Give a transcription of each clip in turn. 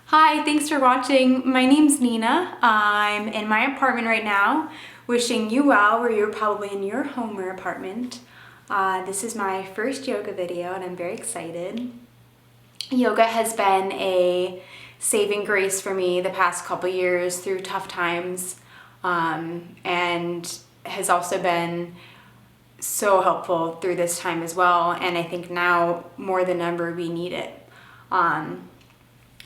Hi, thanks for watching. My name's Nina. I'm in my apartment right now, wishing you well, where you're probably in your home or apartment. This is my first yoga video and I'm very excited. Yoga has been a saving grace for me the past couple years through tough times, and has also been so helpful through this time as well. And I think now more than ever we need it.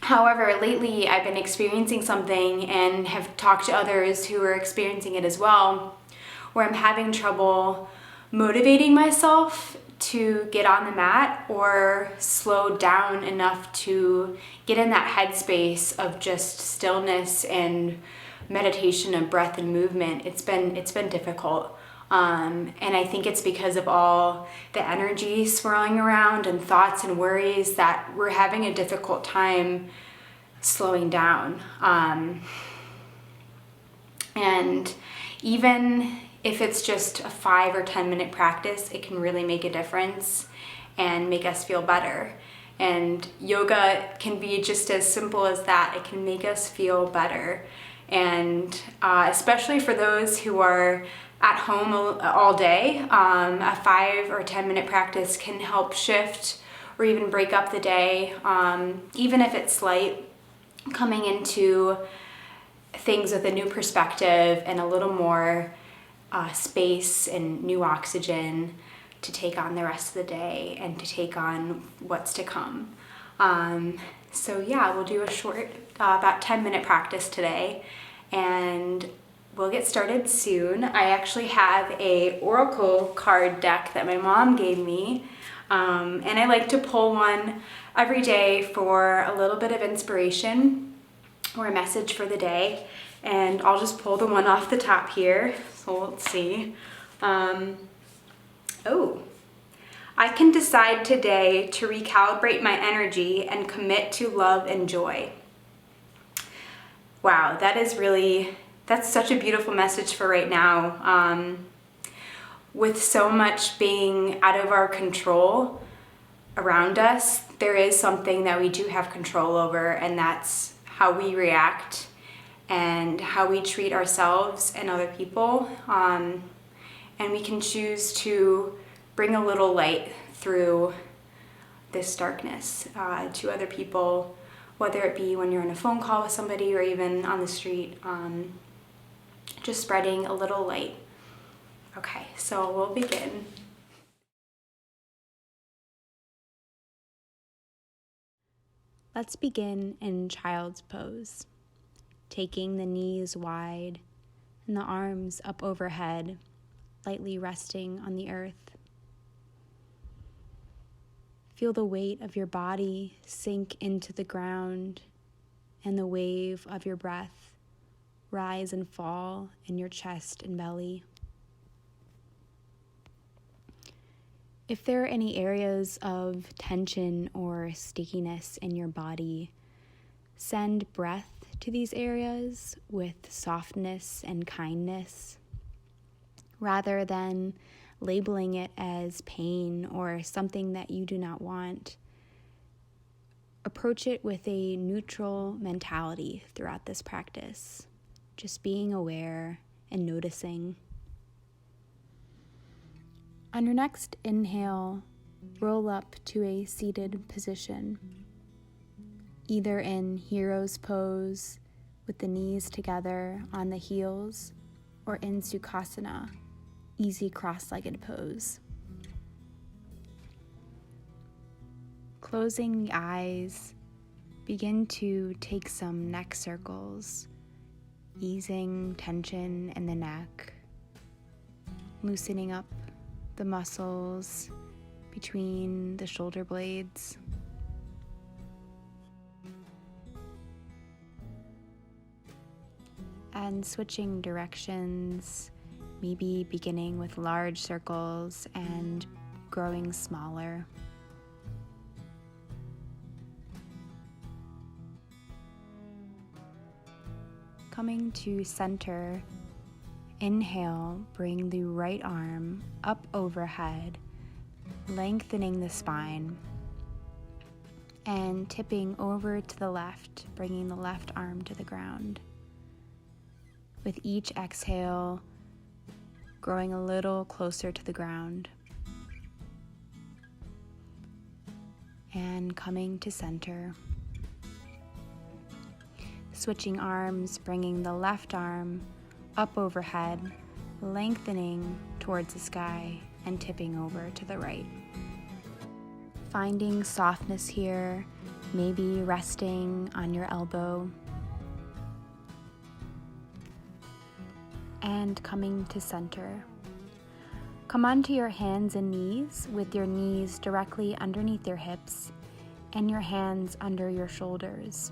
However, lately I've been experiencing something and have talked to others who are experiencing it as well, where I'm having trouble motivating myself to get on the mat or slow down enough to get in that headspace of just stillness and meditation and breath and movement. It's been difficult. And I think it's because of all the energy swirling around and thoughts and worries that we're having a difficult time slowing down. And even if it's just a 5 or 10 minute practice, it can really make a difference and make us feel better. And yoga can be just as simple as that. It can make us feel better. And especially for those who are at home all day, a 5 or 10 minute practice can help shift or even break up the day, even if it's slight, coming into things with a new perspective and a little more space and new oxygen to take on the rest of the day and to take on what's to come. So yeah, we'll do a short, about 10-minute practice today, and we'll get started soon. I actually have a oracle card deck that my mom gave me, and I like to pull one every day for a little bit of inspiration or a message for the day. And I'll just pull the one off the top here. So let's see. I can decide today to recalibrate my energy and commit to love and joy. Wow, that's such a beautiful message for right now. With so much being out of our control around us, there is something that we do have control over, and that's how we react and how we treat ourselves and other people. And we can choose to bring a little light through this darkness to other people, whether it be when you're on a phone call with somebody or even on the street, just spreading a little light. Okay, so we'll begin. Let's begin in child's pose, taking the knees wide and the arms up overhead, lightly resting on the earth. Feel the weight of your body sink into the ground and the wave of your breath rise and fall in your chest and belly. If there are any areas of tension or stickiness in your body, send breath to these areas with softness and kindness, rather than labeling it as pain or something that you do not want. Approach it with a neutral mentality throughout this practice, just being aware and noticing. On your next inhale, roll up to a seated position, either in hero's pose with the knees together on the heels, or in Sukhasana, easy cross-legged pose. Closing the eyes, begin to take some neck circles, easing tension in the neck, loosening up the muscles between the shoulder blades. And switching directions, maybe beginning with large circles and growing smaller. Coming to center, inhale, bring the right arm up overhead, lengthening the spine. and tipping over to the left, bringing the left arm to the ground. With each exhale, growing a little closer to the ground. And coming to center. Switching arms, bringing the left arm up overhead, lengthening towards the sky and tipping over to the right. Finding softness here, maybe resting on your elbow. And coming to center. Come onto your hands and knees with your knees directly underneath your hips and your hands under your shoulders.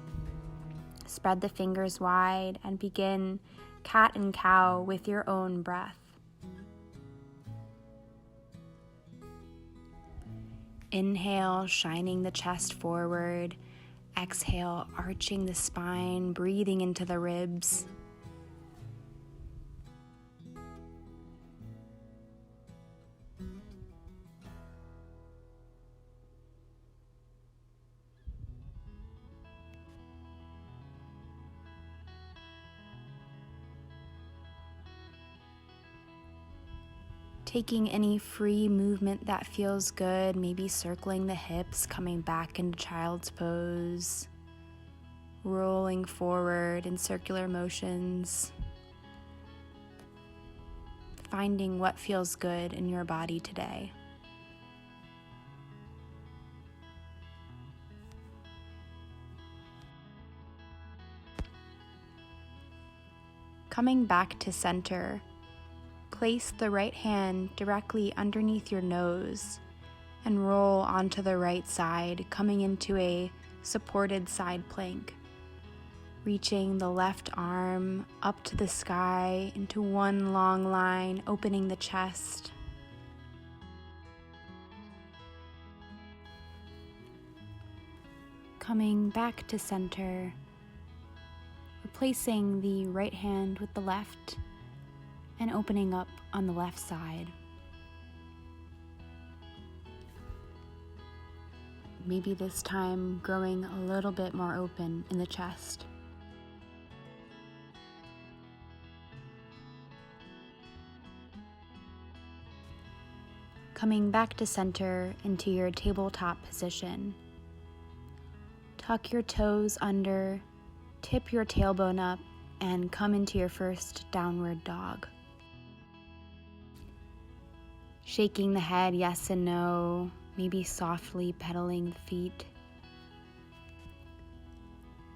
Spread the fingers wide and begin cat and cow with your own breath. Inhale, shining the chest forward. Exhale, arching the spine, breathing into the ribs. Taking any free movement that feels good, maybe circling the hips, coming back into child's pose, rolling forward in circular motions, finding what feels good in your body today. Coming back to center, place the right hand directly underneath your nose and roll onto the right side, coming into a supported side plank. Reaching the left arm up to the sky into one long line, opening the chest. Coming back to center, replacing the right hand with the left and opening up on the left side. Maybe this time growing a little bit more open in the chest. Coming back to center into your tabletop position. Tuck your toes under, tip your tailbone up, and come into your first downward dog. Shaking the head yes and no, maybe softly pedaling the feet.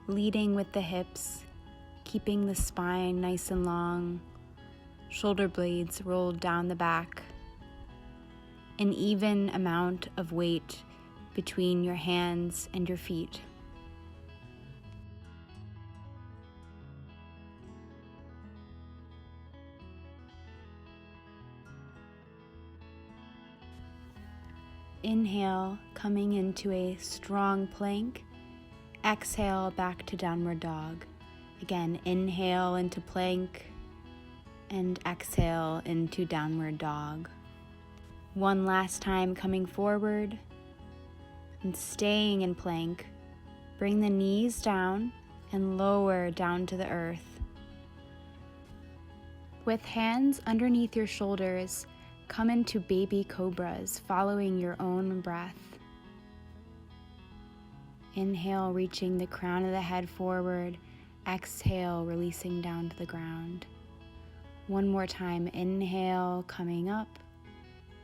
Leading with the hips, keeping the spine nice and long, shoulder blades rolled down the back. An even amount of weight between your hands and your feet. Inhale, coming into a strong plank. Exhale, back to downward dog. Again, inhale into plank and exhale into downward dog. One last time, coming forward and staying in plank. Bring the knees down and lower down to the earth. With hands underneath your shoulders, come into baby cobras, following your own breath. Inhale, reaching the crown of the head forward. Exhale, releasing down to the ground. One more time, inhale, coming up,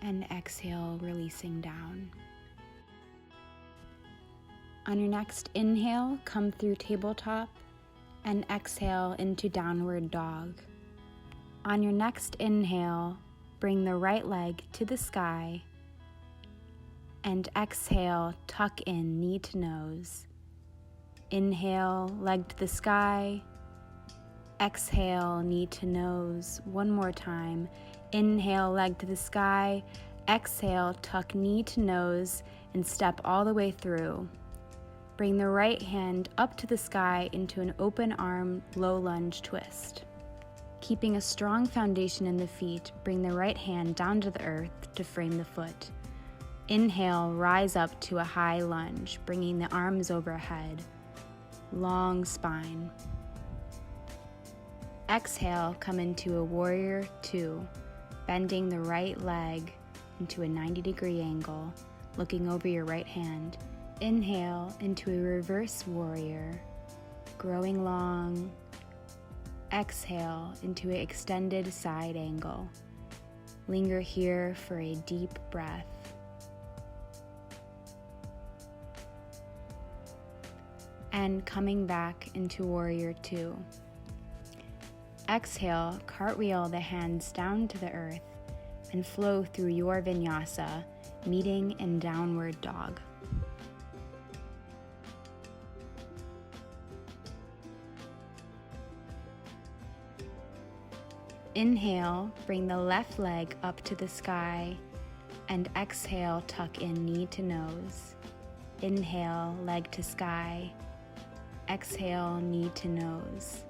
and exhale, releasing down. On your next inhale, come through tabletop, and exhale into downward dog. On your next inhale, bring the right leg to the sky, and exhale, tuck in knee to nose. Inhale, leg to the sky. Exhale, knee to nose. One more time. Inhale, leg to the sky. Exhale, tuck knee to nose and step all the way through. Bring the right hand up to the sky into an open arm, low lunge twist. Keeping a strong foundation in the feet, bring the right hand down to the earth to frame the foot. Inhale, rise up to a high lunge, bringing the arms overhead, long spine. Exhale, come into a warrior two, bending the right leg into a 90-degree angle, looking over your right hand. Inhale into a reverse warrior, growing long. Exhale into an extended side angle. Linger here for a deep breath. And coming back into warrior two. Exhale, cartwheel the hands down to the earth and flow through your vinyasa, meeting in downward dog. Inhale, bring the left leg up to the sky, and exhale, tuck in knee to nose. Inhale, leg to sky. Exhale, knee to nose.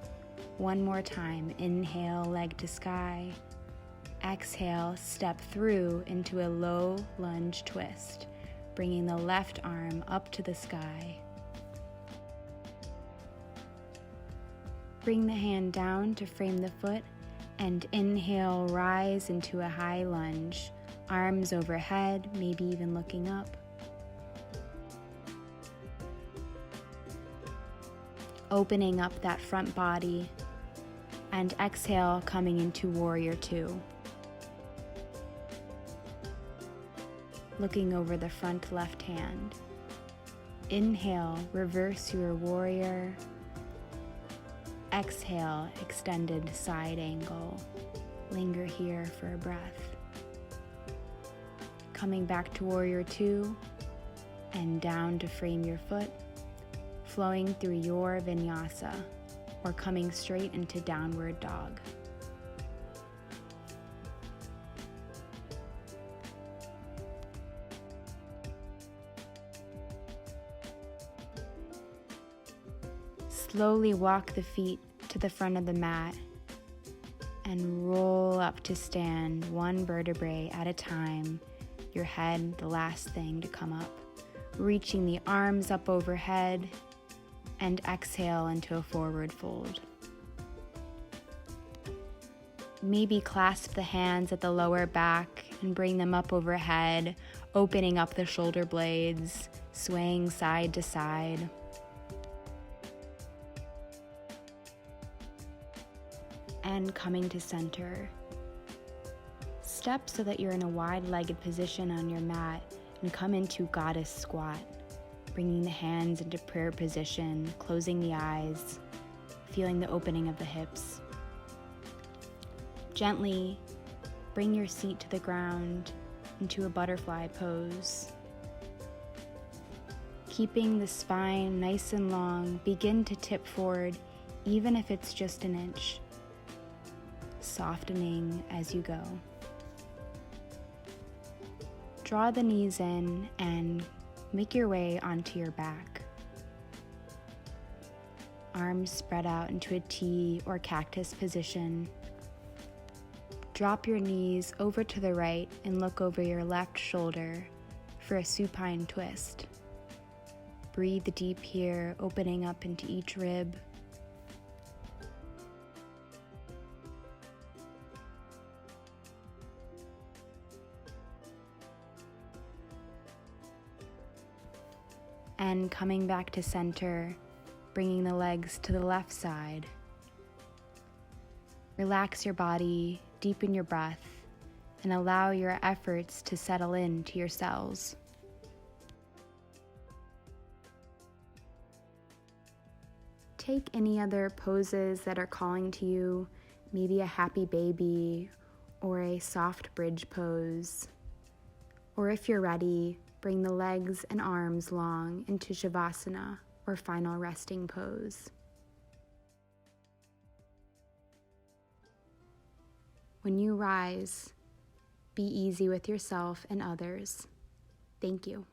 One more time. Inhale, leg to sky. Exhale, step through into a low lunge twist, bringing the left arm up to the sky. Bring the hand down to frame the foot, and inhale, rise into a high lunge, arms overhead, maybe even looking up. Opening up that front body, and exhale, coming into warrior two. Looking over the front left hand. Inhale, reverse your warrior. Exhale, extended side angle. Linger here for a breath. Coming back to warrior two, and down to frame your foot, flowing through your vinyasa, or coming straight into downward dog. Slowly walk the feet to the front of the mat and roll up to stand, one vertebrae at a time, your head the last thing to come up, reaching the arms up overhead, and exhale into a forward fold. Maybe clasp the hands at the lower back and bring them up overhead, opening up the shoulder blades, swaying side to side. And coming to center. Step so that you're in a wide-legged position on your mat and come into goddess squat, bringing the hands into prayer position, closing the eyes, feeling the opening of the hips. Gently bring your seat to the ground into a butterfly pose. Keeping the spine nice and long, begin to tip forward, even if it's just an inch, softening as you go. Draw the knees in and make your way onto your back. Arms spread out into a T or cactus position. Drop your knees over to the right and look over your left shoulder for a supine twist. Breathe deep here, opening up into each rib. And coming back to center, bringing the legs to the left side. Relax your body, deepen your breath, and allow your efforts to settle into your cells. Take any other poses that are calling to you, maybe a happy baby or a soft bridge pose. Or if you're ready, bring the legs and arms long into Shavasana, or final resting pose. When you rise, be easy with yourself and others. Thank you.